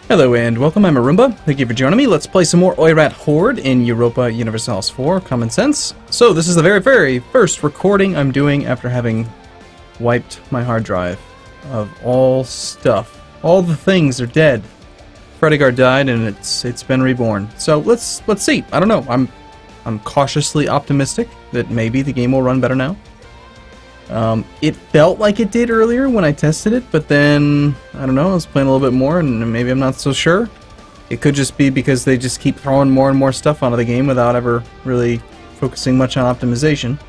Hello and welcome, I'm Arumba. Thank you for joining me. Let's play some more Oirat Horde in Europa Universalis IV, Common Sense. So this is the very first recording I'm doing after having wiped my hard drive of all stuff. All the things are dead. Fredegar died and it's been reborn. So let's see. I don't know. I'm cautiously optimistic that maybe the game will run better now. It felt like it did earlier when I tested it, but then, I don't know, I was playing a little bit more and maybe I'm not so sure. It could just be because they just keep throwing more and more stuff onto the game without ever really focusing much on optimization.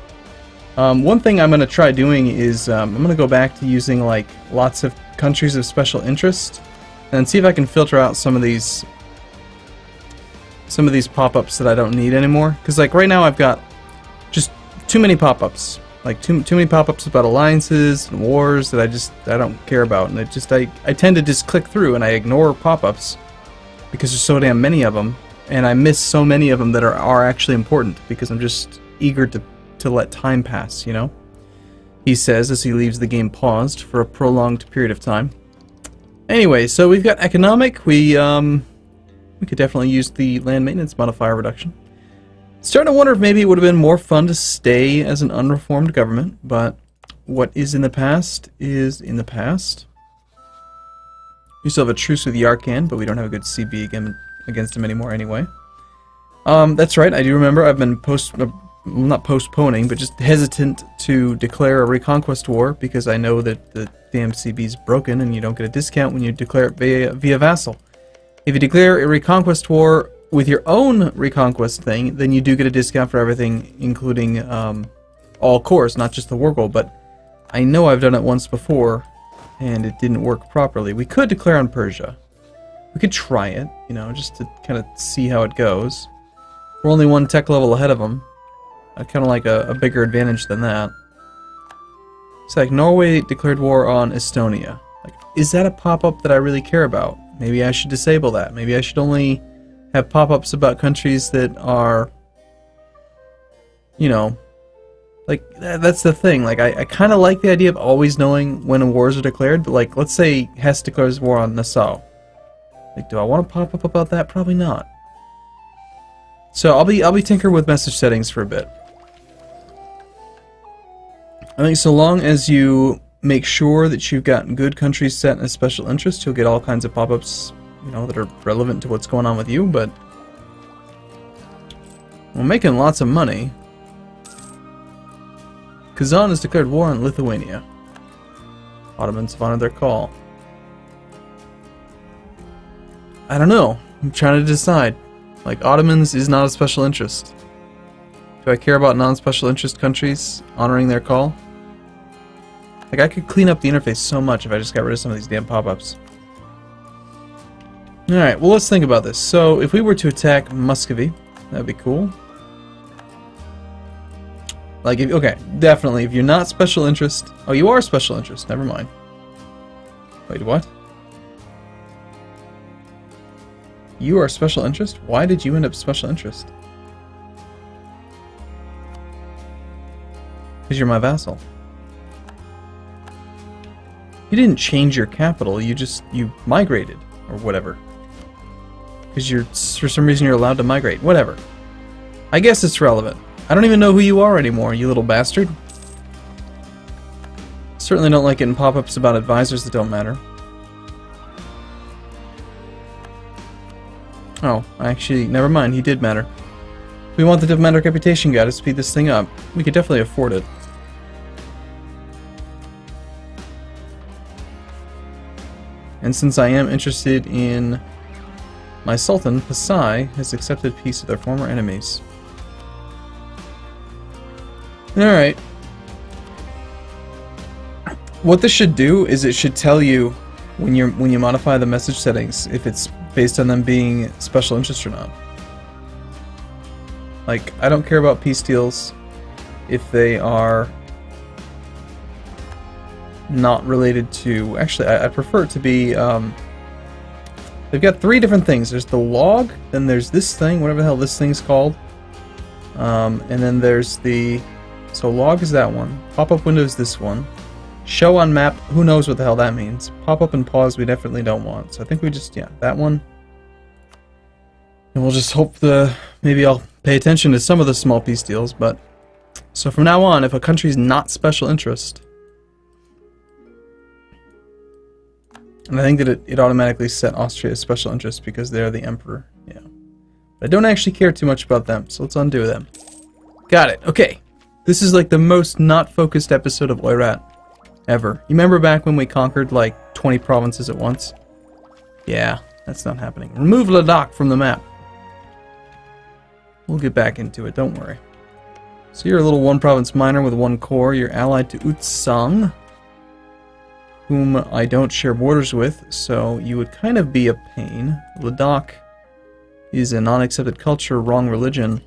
One thing I'm going to try doing is I'm going to go back to using like lots of countries of special interest and see if I can filter out some of these pop-ups that I don't need anymore. Because like right now I've got just too many pop-ups. Like too many pop-ups about alliances and wars that I don't care about, and I tend to just click through and I ignore pop-ups because there's so damn many of them, and I miss so many of them that are actually important because I'm just eager to let time pass, you know? He says as he leaves the game paused for a prolonged period of time. Anyway, so we've got economic. We could definitely use the land maintenance modifier reduction. Starting to wonder if maybe it would have been more fun to stay as an unreformed government, but what is in the past is in the past. We still have a truce with Yarkan, but we don't have a good CB against him anymore anyway. That's right, I do remember I've been not postponing, but just hesitant to declare a reconquest war because I know that the damn CB's broken and you don't get a discount when you declare it via vassal. If you declare a reconquest war with your own reconquest thing, then you do get a discount for everything, including all cores, not just the war goal, but I know I've done it once before, and it didn't work properly. We could declare on Persia. We could try it, you know, just to kind of see how it goes. We're only one tech level ahead of them. I kind of like a bigger advantage than that. It's like Norway declared war on Estonia. Like, is that a pop-up that I really care about? Maybe I should disable that. Maybe I should only have pop-ups about countries that are, you know, like, that's the thing. Like, I kind of like the idea of always knowing when wars are declared, but like, let's say Hesse declares war on Nassau. Like, do I want to pop up about that? Probably not. So I'll be tinkering with message settings for a bit. I think so long as you make sure that you've got good countries set in a special interest, you'll get all kinds of pop-ups, you know, that are relevant to what's going on with you, but we're making lots of money. Kazan has declared war on Lithuania. Ottomans have honored their call. I don't know. I'm trying to decide. Like, Ottomans is not a special interest. Do I care about non-special interest countries honoring their call? Like, I could clean up the interface so much if I just got rid of some of these damn pop-ups. Alright, well, let's think about this. So, if we were to attack Muscovy, that'd be cool. Like, okay, definitely, if you're not special interest... Oh, you are special interest, never mind. Wait, what? You are special interest? Why did you end up special interest? Because you're my vassal. You didn't change your capital, you migrated, or whatever. Because for some reason you're allowed to migrate. Whatever. I guess it's relevant. I don't even know who you are anymore, you little bastard. Certainly don't like getting pop-ups about advisors that don't matter. Oh, actually, never mind, he did matter. We want the diplomatic reputation guy to speed this thing up. We could definitely afford it. And since I am interested in my Sultan, Pasai has accepted peace with their former enemies. Alright. What this should do is it should tell you when you modify the message settings if it's based on them being special interest or not. Like, I don't care about peace deals if they are not related to... Actually, I prefer it to be... they've got three different things. There's the log, then there's this thing, whatever the hell this thing's called. And then there's the... So log is that one. Pop-up window is this one. Show on map, who knows what the hell that means. Pop up and pause we definitely don't want. So I think we just, yeah, that one. And we'll just hope maybe I'll pay attention to some of the small piece deals, but... So from now on, if a country's not special interest... And I think that it automatically set Austria as special interest because they're the emperor, yeah. But I don't actually care too much about them, so let's undo them. Got it, okay. This is like the most not focused episode of Oirat ever. You remember back when we conquered like 20 provinces at once? Yeah, that's not happening. Remove Ladakh from the map. We'll get back into it, don't worry. So you're a little one province minor with one core. You're allied to Utsang, whom I don't share borders with, so you would kind of be a pain. Ladakh is a non-accepted culture, wrong religion.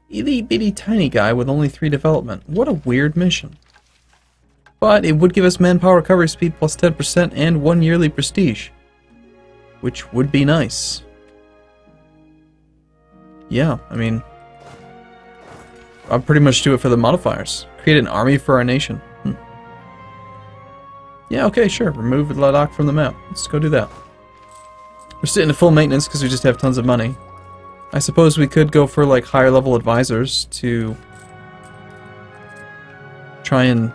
Itty bitty tiny guy with only 3 development. What a weird mission. But it would give us manpower recovery speed plus 10% and 1 yearly prestige, which would be nice. Yeah, I mean, I'll pretty much do it for the modifiers. Create an army for our nation. Yeah, okay, sure. Remove Ladakh from the map. Let's go do that. We're sitting at full maintenance because we just have tons of money. I suppose we could go for like higher level advisors to try and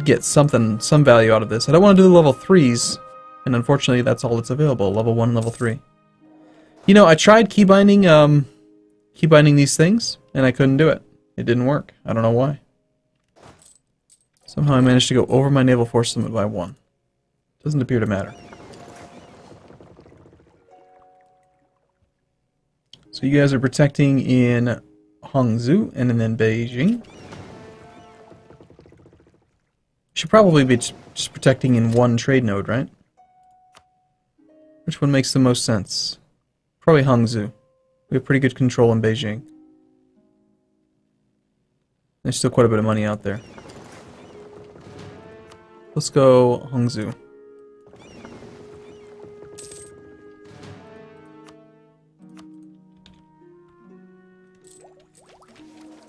get some value out of this. I don't want to do the level 3s, and unfortunately that's all that's available, level 1 and level 3. You know, I tried keybinding these things, and I couldn't do it. It didn't work. I don't know why. Somehow I managed to go over my naval force limit by 1. Doesn't appear to matter. So you guys are protecting in Hangzhou and then Beijing. Should probably be just protecting in one trade node, right? Which one makes the most sense? Probably Hangzhou. We have pretty good control in Beijing. There's still quite a bit of money out there. Let's go Hangzhou.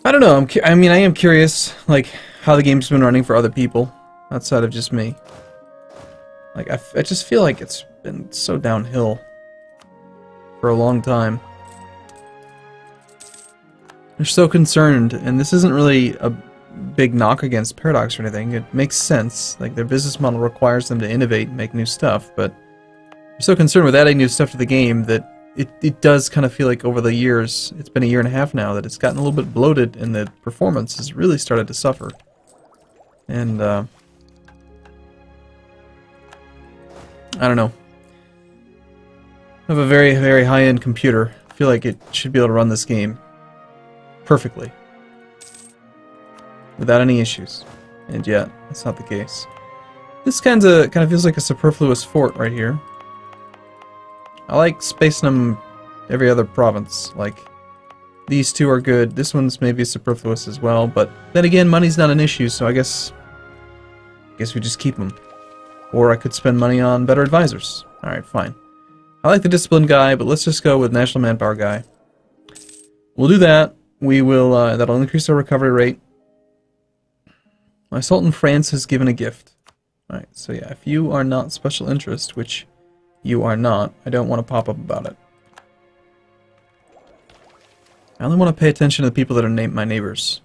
I don't know, I mean, I am curious, like, how the game's been running for other people, outside of just me. Like, I just feel like it's been so downhill for a long time. They're so concerned, and this isn't really a big knock against Paradox or anything. It makes sense. Like, their business model requires them to innovate and make new stuff, but they're so concerned with adding new stuff to the game that it does kind of feel like over the years, it's been a year and a half now, that it's gotten a little bit bloated and the performance has really started to suffer. And, I don't know. I have a very, very high-end computer. I feel like it should be able to run this game perfectly, without any issues. And yet, that's not the case. This kind of feels like a superfluous fort right here. I like spacing them every other province. Like, these two are good. This one's maybe superfluous as well, but then again, money's not an issue, so I guess we just keep them. Or I could spend money on better advisors. Alright, fine. I like the discipline guy, but let's just go with national manpower guy. We'll do that. We will, that'll increase our recovery rate. My Sultan France has given a gift. Alright, so yeah, if you are not special interest, which you are not, I don't want to pop up about it. I only want to pay attention to the people that are my neighbors.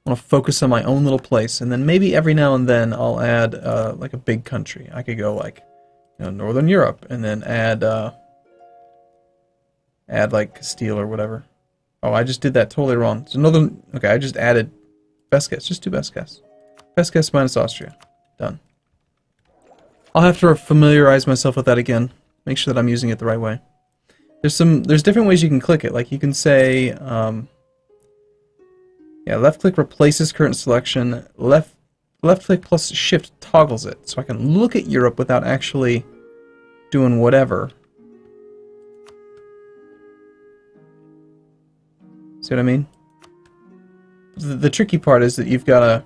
I want to focus on my own little place, and then maybe every now and then I'll add like a big country. I could go like, you know, Northern Europe, and then add like Castile or whatever. Oh, I just did that totally wrong. So Northern, okay, I just added best guess. Just do best guess. Best guess minus Austria. Done. I'll have to familiarize myself with that again. Make sure that I'm using it the right way. There's different ways you can click it. Like you can say, yeah, left click replaces current selection. Left click plus shift toggles it, so I can look at Europe without actually doing whatever. See what I mean? The tricky part is that you've got to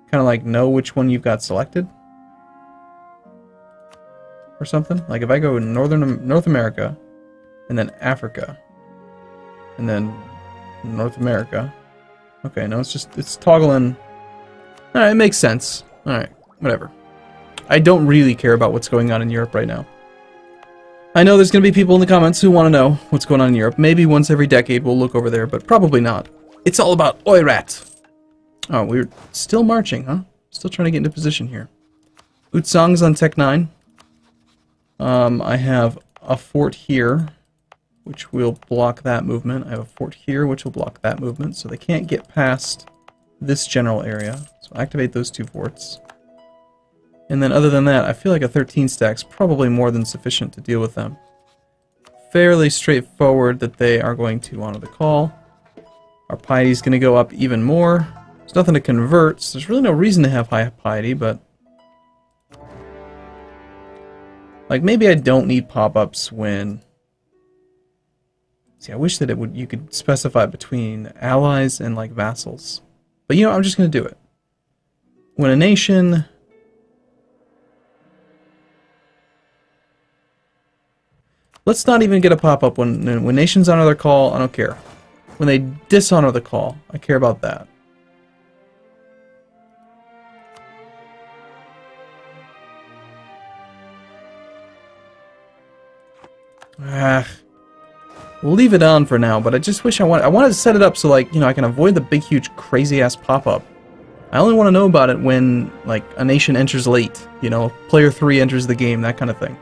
kind of like know which one you've got selected. Or something. Like if I go North America, and then Africa, and then North America. Okay, no, it's toggling Alright, it makes sense. Alright, whatever. I don't really care about what's going on in Europe right now. I know there's going to be people in the comments who want to know what's going on in Europe. Maybe once every decade we'll look over there, but probably not. It's all about Oirat. Oh, we're still marching, huh? Still trying to get into position here. Utsang's on Tech 9. I have a fort here, which will block that movement. I have a fort here, which will block that movement, so they can't get past this general area. So activate those 2 forts. And then other than that, I feel like a 13 stack's probably more than sufficient to deal with them. Fairly straightforward that they are going to honor the call. Our piety's going to go up even more. There's nothing to convert, so there's really no reason to have high piety, but... like, maybe I don't need pop-ups when... see, I wish that you could specify between allies and, like, vassals. But, you know, I'm just going to do it. When a nation... let's not even get a pop-up when nations honor their call, I don't care. When they dishonor the call, I care about that. We'll leave it on for now, but I just wish I wanted to set it up so, like, you know, I can avoid the big, huge, crazy-ass pop-up. I only want to know about it when, like, a nation enters late, you know, player 3 enters the game, that kind of thing.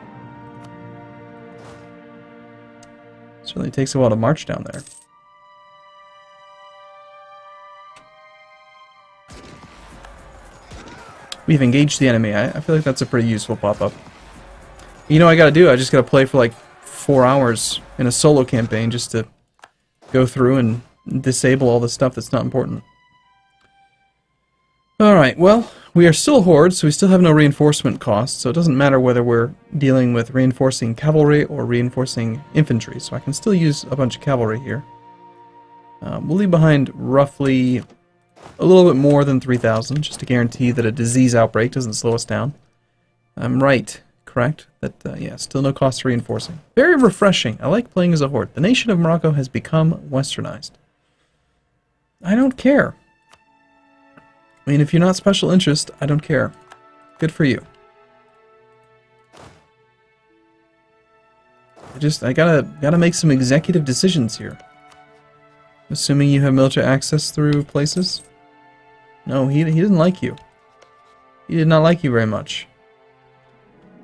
Certainly takes a while to march down there. We've engaged the enemy. I feel like that's a pretty useful pop-up. You know what I gotta do? I just gotta play for like 4 hours in a solo campaign just to go through and disable all the stuff that's not important. Alright, well, we are still Horde, so we still have no reinforcement costs, so it doesn't matter whether we're dealing with reinforcing cavalry or reinforcing infantry, so I can still use a bunch of cavalry here. We'll leave behind roughly a little bit more than 3,000, just to guarantee that a disease outbreak doesn't slow us down. I'm right, correct? That, yeah, still no cost reinforcing. Very refreshing. I like playing as a Horde. The nation of Morocco has become westernized. I don't care. I mean, if you're not special interest, I don't care. Good for you. I gotta make some executive decisions here. Assuming you have military access through places? No, he doesn't like you. He did not like you very much.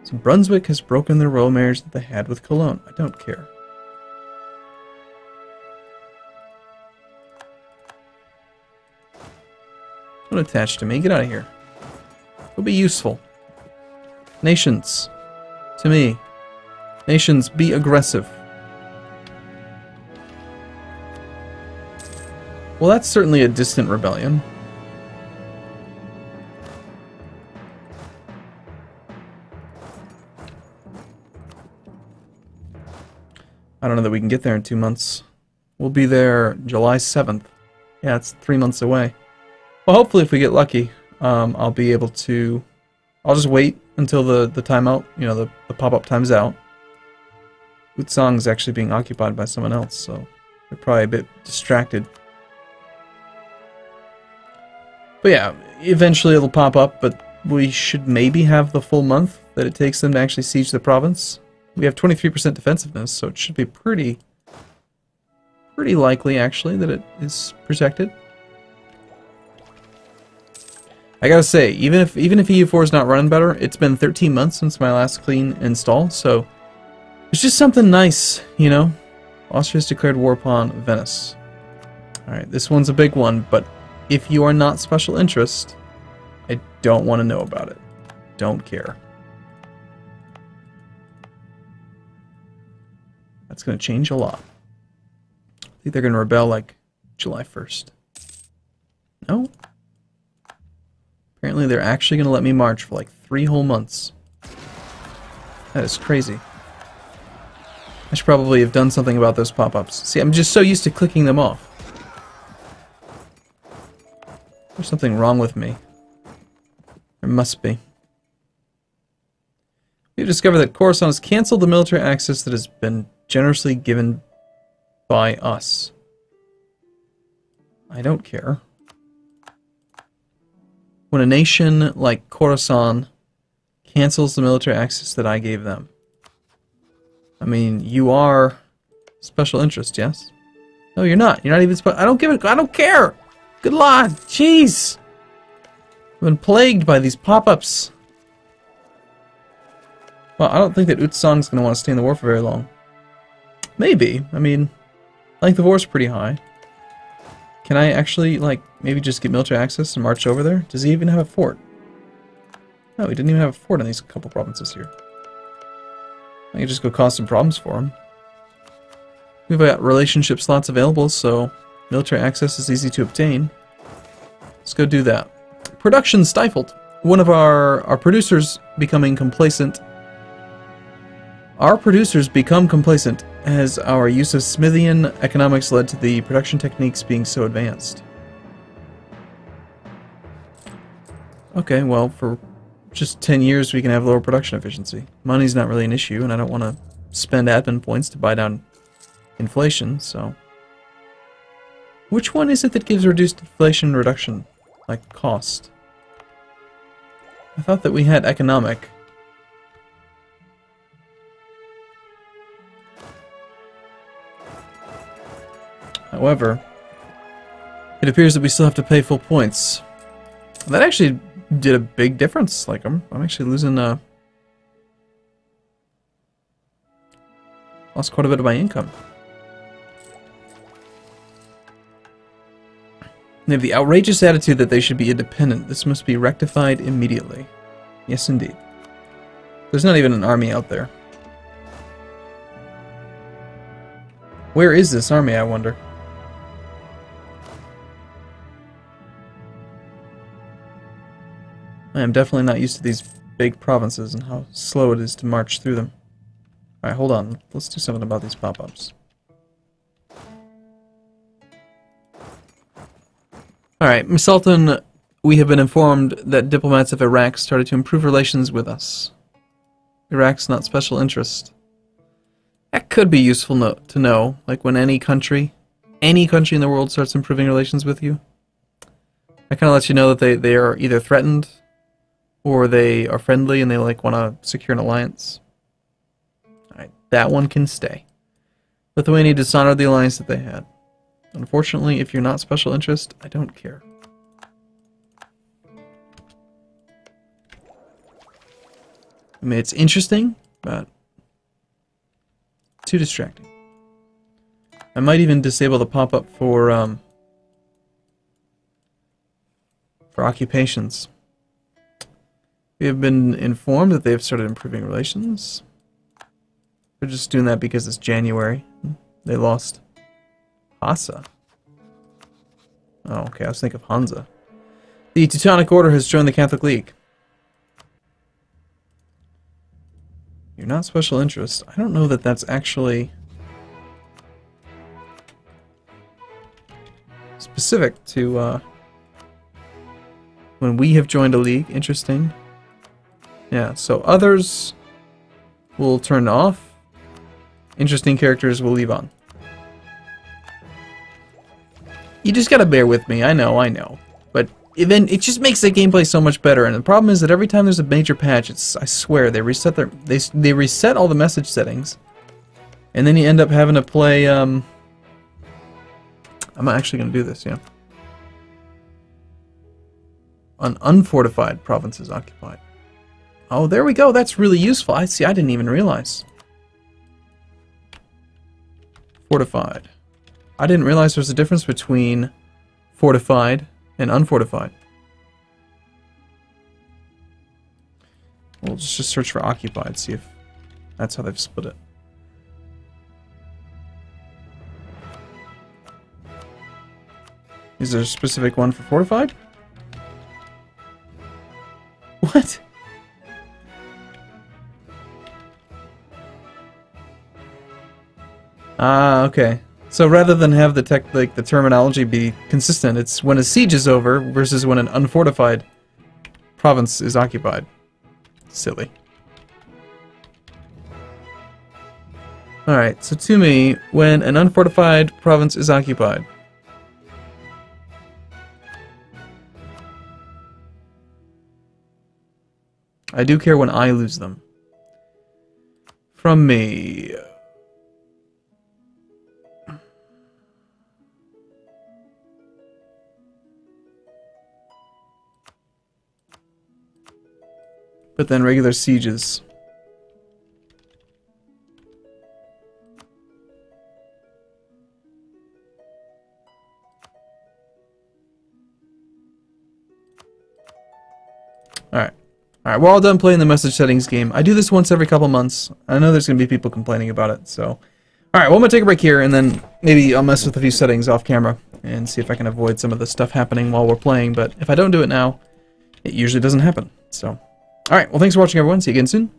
So Brunswick has broken the royal marriage that they had with Cologne. I don't care. Don't attach to me. Get out of here. It'll be useful. Nations. To me. Nations, be aggressive. Well, that's certainly a distant rebellion. I don't know that we can get there in 2 months. We'll be there July 7th. Yeah, it's 3 months away. Well, hopefully if we get lucky, I'll be able to... I'll just wait until the timeout, you know, the pop-up time's out. Utsang's actually being occupied by someone else, so they're probably a bit distracted. But yeah, eventually it'll pop up, but we should maybe have the full month that it takes them to actually siege the province. We have 23% defensiveness, so it should be pretty likely, actually, that it is protected. I gotta say, even if EU4 is not running better, it's been 13 months since my last clean install, so it's just something nice, you know? Austria's declared war upon Venice. Alright, this one's a big one, but if you are not special interest, I don't want to know about it. Don't care. That's going to change a lot. I think they're going to rebel like July 1st. No? Apparently they're actually going to let me march for like 3 whole months. That is crazy. I should probably have done something about those pop-ups. See, I'm just so used to clicking them off. There's something wrong with me. There must be. We've discovered that Coruscant has canceled the military access that has been generously given by us. I don't care. when a nation like Khorasan cancels the military access that I gave them. I mean, you are special interest, yes? No, you're not. You're not even I don't give a... I don't care! Good lord! Jeez! I've been plagued by these pop-ups. Well, I don't think that Utsong's going to want to stay in the war for very long. Maybe. I mean, length of war is pretty high. Can I actually, like, maybe just get military access and march over there? Does he even have a fort? No, he didn't even have a fort in these couple provinces here. I could just go cause some problems for him. We've got relationship slots available, so military access is easy to obtain. Let's go do that. Production stifled. One of our producers becoming complacent. Our producers become complacent as our use of Smithian economics led to the production techniques being so advanced. Okay, well, for just 10 years we can have lower production efficiency. Money's not really an issue, and I don't want to spend admin points to buy down inflation, so... Which one is it that gives reduced inflation reduction? Like, cost? I thought that we had economic. However, it appears that we still have to pay full points. That actually did a big difference. Like, I'm actually losing, lost quite a bit of my income. They have the outrageous attitude that they should be independent. This must be rectified immediately. Yes, indeed. There's not even an army out there. Where is this army, I wonder? I am definitely not used to these big provinces and how slow it is to march through them. Alright, hold on. Let's do something about these pop-ups. Alright, Miss Sultan, we have been informed that diplomats of Iraq started to improve relations with us. Iraq's not special interest. That could be useful to know, like when any country in the world starts improving relations with you. That kind of lets you know that they are either threatened or they are friendly and they like want to secure an alliance. Alright, that one can stay. Lithuania dishonored the alliance that they had. Unfortunately, if you're not special interest, I don't care. I mean, it's interesting, but too distracting. I might even disable the pop-up for occupations. We have been informed that they have started improving relations. They're just doing that because it's January. They lost Hassa. Oh, okay, I was thinking of Hansa. The Teutonic Order has joined the Catholic League. You're not special interest. I don't know that that's actually specific to when we have joined a league. Interesting. Yeah, so others will turn off. Interesting characters will leave on. You just gotta bear with me, I know. But then it just makes the gameplay so much better, and the problem is that every time there's a major patch, I swear, they reset they reset all the message settings. And then you end up having to play, I'm actually gonna do this, yeah. An unfortified provinces occupied. Oh, there we go, that's really useful. I didn't even realize. Fortified. I didn't realize there's a difference between fortified and unfortified. We'll just search for occupied, see if that's how they've split it. Is there a specific one for fortified? What? Ah, okay. So rather than have the the terminology be consistent, it's when a siege is over versus when an unfortified province is occupied. Silly. Alright, so to me, when an unfortified province is occupied, I do care when I lose them. From me. But then regular sieges. Alright. Alright, we're all done playing the message settings game. I do this once every couple months. I know there's going to be people complaining about it, so... Alright, well, I'm going to take a break here, and then maybe I'll mess with a few settings off camera and see if I can avoid some of the stuff happening while we're playing, but if I don't do it now, it usually doesn't happen, so... Alright, well, thanks for watching, everyone. See you again soon.